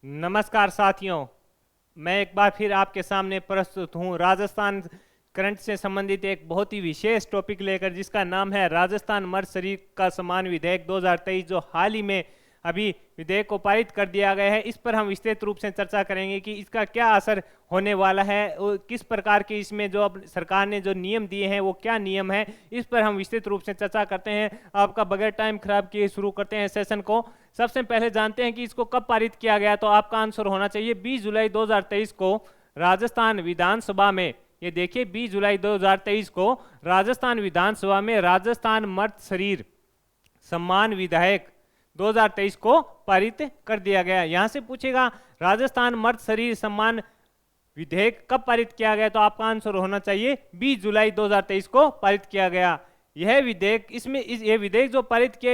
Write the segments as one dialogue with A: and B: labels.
A: नमस्कार साथियों, मैं एक बार फिर आपके सामने प्रस्तुत हूँ राजस्थान करंट से संबंधित एक बहुत ही विशेष टॉपिक लेकर, जिसका नाम है राजस्थान मर्द शरीर का सम्मान विधेयक 2023, जो हाल ही में अभी विधेयक को पारित कर दिया गया है। इस पर हम विस्तृत रूप से चर्चा करेंगे कि इसका क्या असर होने वाला है और किस प्रकार के इसमें जो अब सरकार ने जो नियम दिए हैं वो क्या नियम है, इस पर हम विस्तृत रूप से चर्चा करते हैं। आपका बगैर टाइम खराब किए शुरू करते हैं सेशन को। सबसे पहले जानते हैं कि इसको कब पारित किया गया, तो आपका आंसर होना चाहिए 20 जुलाई 2023 को राजस्थान विधानसभा में। ये देखिए 20 जुलाई 2023 को राजस्थान विधानसभा में राजस्थान मर्द शरीर सम्मान विधेयक 2023 को पारित कर दिया गया। यहां से पूछेगा राजस्थान मर्द शरीर सम्मान विधेयक कब पारित किया गया, तो आपका आंसर होना चाहिए 20 जुलाई 2023 को पारित किया गया। यह विधेयक ये विधेयक जो पारित किया,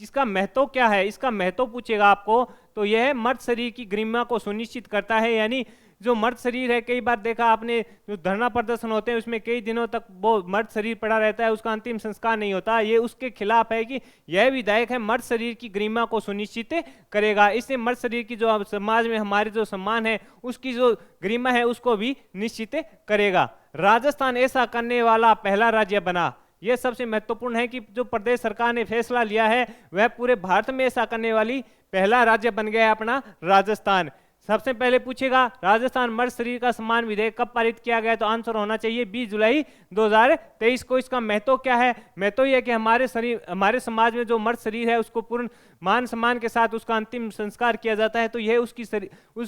A: इसका महत्व क्या है, इसका महत्व पूछेगा आपको, तो यह मर्द शरीर की गरिमा को सुनिश्चित करता है। यानी जो मर्द शरीर है, कई बार देखा आपने जो धरना प्रदर्शन होते हैं उसमें कई दिनों तक वो मर्द शरीर पड़ा रहता है, उसका अंतिम संस्कार नहीं होता। ये उसके खिलाफ है कि यह विधेयक है मर्द शरीर की गरिमा को सुनिश्चित करेगा। इससे मर्द शरीर की जो समाज में हमारे जो सम्मान है, उसकी जो गरिमा है उसको भी निश्चित करेगा। राजस्थान ऐसा करने वाला पहला राज्य बना। यह सबसे महत्वपूर्ण है कि जो प्रदेश सरकार ने फैसला लिया है वह पूरे भारत में ऐसा करने वाली पहला राज्य बन गया है अपना राजस्थान। सबसे पहले पूछेगा राजस्थान मर्द शरीर का सम्मान विधेयक कब पारित किया गया, तो आंसर होना चाहिए 20 जुलाई 2023 को। इसका महत्व क्या है? महत्व यह कि हमारे समाज में जो मर्द शरीर है उसको पूर्ण मान सम्मान के साथ उसका अंतिम संस्कार किया जाता है, तो यह उस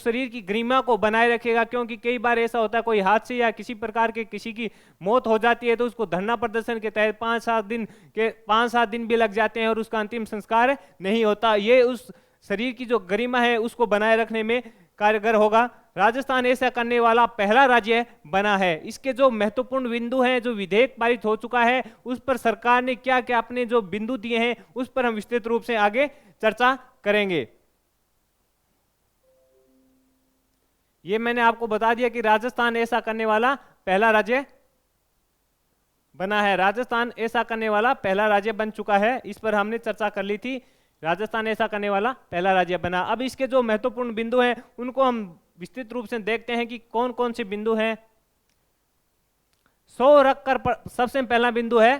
A: शरीर की गरिमा को बनाए रखेगा। क्योंकि कई बार ऐसा होता है कोई हादसे या किसी प्रकार के किसी की मौत हो जाती है, तो उसको धरना प्रदर्शन के तहत 5-7 दिन भी लग जाते हैं और उसका अंतिम संस्कार नहीं होता। ये उस शरीर की जो गरिमा है उसको बनाए रखने में कारगर होगा। राजस्थान ऐसा करने वाला पहला राज्य बना है। इसके जो महत्वपूर्ण बिंदु हैं, जो विधेयक पारित हो चुका है, उस पर सरकार ने क्या क्या अपने जो बिंदु दिए हैं उस पर हम विस्तृत रूप से आगे चर्चा करेंगे। ये मैंने आपको बता दिया कि राजस्थान ऐसा करने वाला पहला राज्य बना है। राजस्थान ऐसा करने वाला पहला राज्य बन चुका है, इस पर हमने चर्चा कर ली थी। राजस्थान ऐसा करने वाला पहला राज्य बना। अब इसके जो महत्वपूर्ण बिंदु हैं उनको हम विस्तृत रूप से देखते हैं कि कौन कौन से बिंदु हैं। 100 रखकर सबसे पहला बिंदु है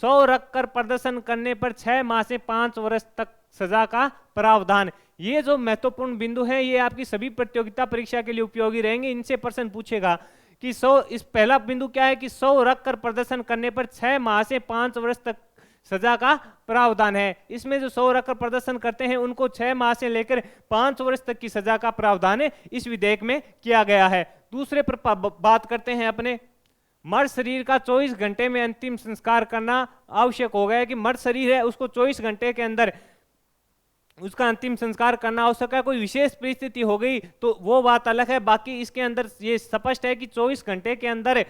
A: 100 रखकर प्रदर्शन करने पर 6 माह से 5 वर्ष तक सजा का प्रावधान। ये जो महत्वपूर्ण बिंदु है ये आपकी सभी प्रतियोगिता परीक्षा के लिए उपयोगी रहेंगे। इनसे प्रश्न पूछेगा कि 100 इस पहला बिंदु क्या है कि 100 रखकर प्रदर्शन करने पर 6 माह से 5 वर्ष तक सजा का प्रावधान है। इसमें जो 100 रखकर प्रदर्शन करते हैं उनको 6 माह से लेकर 5 वर्ष तक की सजा का प्रावधान इस विधेयक में किया गया है। दूसरे पर बात करते हैं अपने मर्द शरीर का 24 घंटे में अंतिम संस्कार करना आवश्यक हो गया है कि मर्द शरीर है उसको 24 घंटे के अंदर उसका अंतिम संस्कार करना आवश्यक है। कोई विशेष परिस्थिति हो गई तो वो बात अलग है, बाकी इसके अंदर ये स्पष्ट है कि 24 घंटे के अंदर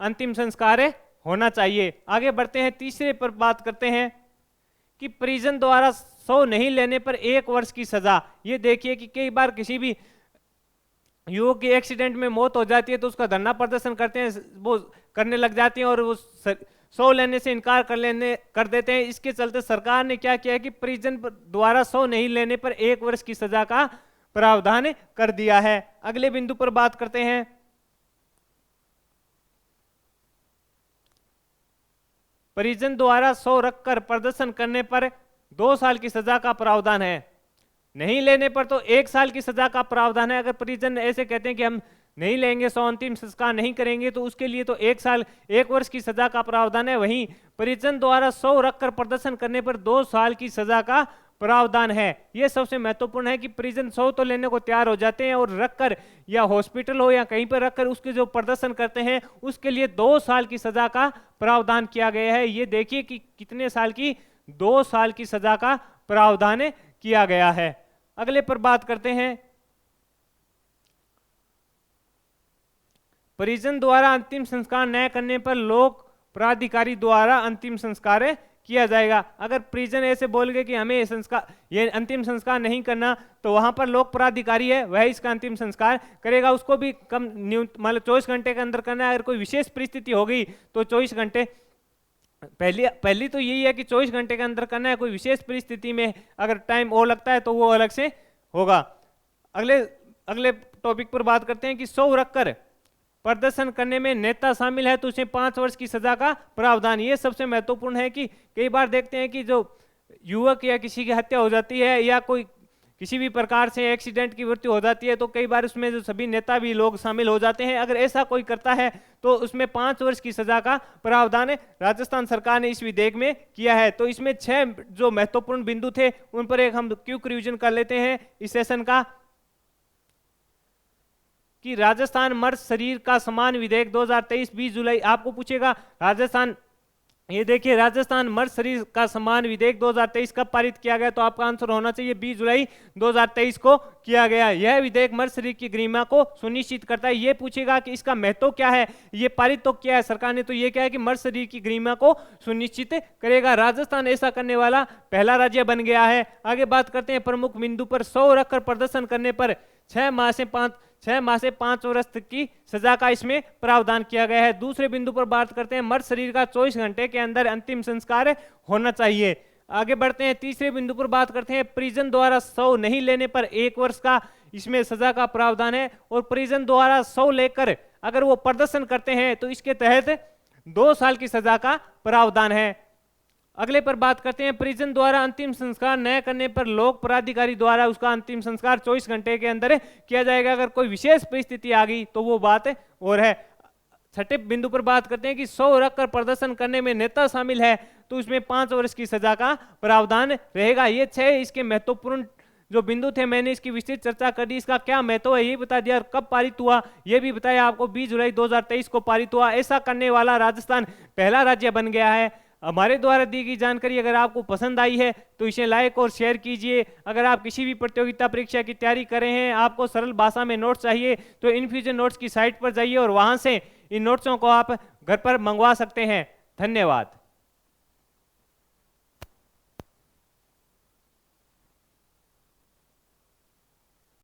A: अंतिम संस्कार होना चाहिए। आगे बढ़ते हैं, तीसरे पर बात करते हैं कि परिजन द्वारा 100 नहीं लेने पर 1 वर्ष की सजा। ये देखिए कि कई बार किसी भी युवक की एक्सीडेंट में मौत हो जाती है तो उसका धरना प्रदर्शन करते हैं, वो करने लग जाते हैं और वो 100 लेने से इनकार कर देते हैं। इसके चलते सरकार ने क्या किया है कि परिजन द्वारा 100 नहीं लेने पर 1 वर्ष की सजा का प्रावधान कर दिया है। अगले बिंदु पर बात करते हैं, परिजन द्वारा 100 रखकर प्रदर्शन करने पर 2 साल की सजा का प्रावधान है। नहीं लेने पर तो 1 साल की सजा का प्रावधान है। अगर परिजन ऐसे कहते हैं कि हम नहीं लेंगे, 100 अंतिम संस्कार नहीं करेंगे, तो उसके लिए तो 1 वर्ष की सजा का प्रावधान है। वहीं परिजन द्वारा 100 रखकर प्रदर्शन करने पर 2 साल की सजा का प्रावधान है। यह सबसे महत्वपूर्ण है कि परिजन 100 तो लेने को तैयार हो जाते हैं और रखकर या हॉस्पिटल हो या कहीं पर रखकर उसके जो प्रदर्शन करते हैं उसके लिए 2 साल की सजा का प्रावधान किया गया है। ये देखिए कि कितने साल की, 2 साल की सजा का प्रावधान किया गया है। अगले पर बात करते हैं, परिजन द्वारा अंतिम संस्कार न करने पर लोक प्राधिकारी द्वारा अंतिम संस्कार किया जाएगा। अगर परिजन ऐसे बोल गए कि हमें ये अंतिम संस्कार नहीं करना, तो वहां पर लोक प्राधिकारी है वह इसका अंतिम संस्कार करेगा। उसको भी कम मतलब 24 घंटे के अंदर करना है। अगर कोई विशेष परिस्थिति हो गई तो 24 घंटे, पहली तो यही है कि 24 घंटे के अंदर करना है। कोई विशेष परिस्थिति में अगर टाइम और लगता है तो वो अलग से होगा। अगले अगले टॉपिक पर बात करते हैं कि 100 रखकर प्रदर्शन करने में नेता शामिल है तो उसे 5 वर्ष की सजा का प्रावधान। ये सबसे महत्वपूर्ण है कि कई बार देखते हैं कि जो युवक या किसी की हत्या हो जाती है या कोई किसी भी प्रकार से एक्सीडेंट की मृत्यु हो जाती है तो कई बार उसमें जो सभी नेता भी लोग शामिल हो जाते हैं। अगर ऐसा कोई करता है तो उसमें 5 वर्ष की सजा का प्रावधान राजस्थान सरकार ने इस विधेयक में किया है। तो इसमें 6 जो महत्वपूर्ण बिंदु थे उन पर एक हम क्विक रिवीजन कर लेते हैं इस सेशन का, कि राजस्थान मर्द शरीर का समान विधेयक 2023 20 जुलाई आपको पूछेगा राजस्थान, ये देखिए राजस्थान मर्द शरीर का समान विधेयक 2023 कब पारित किया गया, तो आपका आंसर होना चाहिए 20 जुलाई 2023 को किया गया। यह विधेयक मर्द शरीर की गरिमा को सुनिश्चित करता है। ये पूछेगा कि इसका महत्व क्या है, ये पारित तो किया है सरकार ने, तो ये क्या है कि मर्द शरीर की गरिमा को सुनिश्चित करेगा। राजस्थान ऐसा करने वाला पहला राज्य बन गया है। आगे बात करते हैं प्रमुख बिंदु पर 100 रखकर प्रदर्शन करने पर 6 माह से 5 वर्ष तक की सजा का इसमें प्रावधान किया गया है। दूसरे बिंदु पर बात करते हैं मर्द शरीर का 24 घंटे के अंदर अंतिम संस्कार होना चाहिए। आगे बढ़ते हैं तीसरे बिंदु पर बात करते हैं परिजन द्वारा 100 नहीं लेने पर 1 वर्ष का इसमें सजा का प्रावधान है, और परिजन द्वारा 100 लेकर अगर वो प्रदर्शन करते हैं तो इसके तहत 2 साल की सजा का प्रावधान है। अगले पर बात करते हैं परिजन द्वारा अंतिम संस्कार न करने पर लोक प्राधिकारी द्वारा उसका अंतिम संस्कार 24 घंटे के अंदर किया जाएगा। अगर कोई विशेष परिस्थिति आ गई तो वो बात और है। छठे बिंदु पर बात करते हैं कि 100 रखकर प्रदर्शन करने में नेता शामिल है तो उसमें 5 वर्ष की सजा का प्रावधान रहेगा। ये 6 इसके महत्वपूर्ण जो बिंदु थे, मैंने इसकी विस्तृत चर्चा कर दी। इसका क्या महत्व है ये बता दिया, कब पारित हुआ ये भी बताया आपको, 20 जुलाई 2023 को पारित हुआ। ऐसा करने वाला राजस्थान पहला राज्य बन गया है। हमारे द्वारा दी गई जानकारी अगर आपको पसंद आई है तो इसे लाइक और शेयर कीजिए। अगर आप किसी भी प्रतियोगिता परीक्षा की तैयारी कर रहे हैं, आपको सरल भाषा में नोट्स चाहिए तो इनफ्यूजन नोट्स की साइट पर जाइए और वहां से इन नोट्सों को आप घर पर मंगवा सकते हैं। धन्यवाद।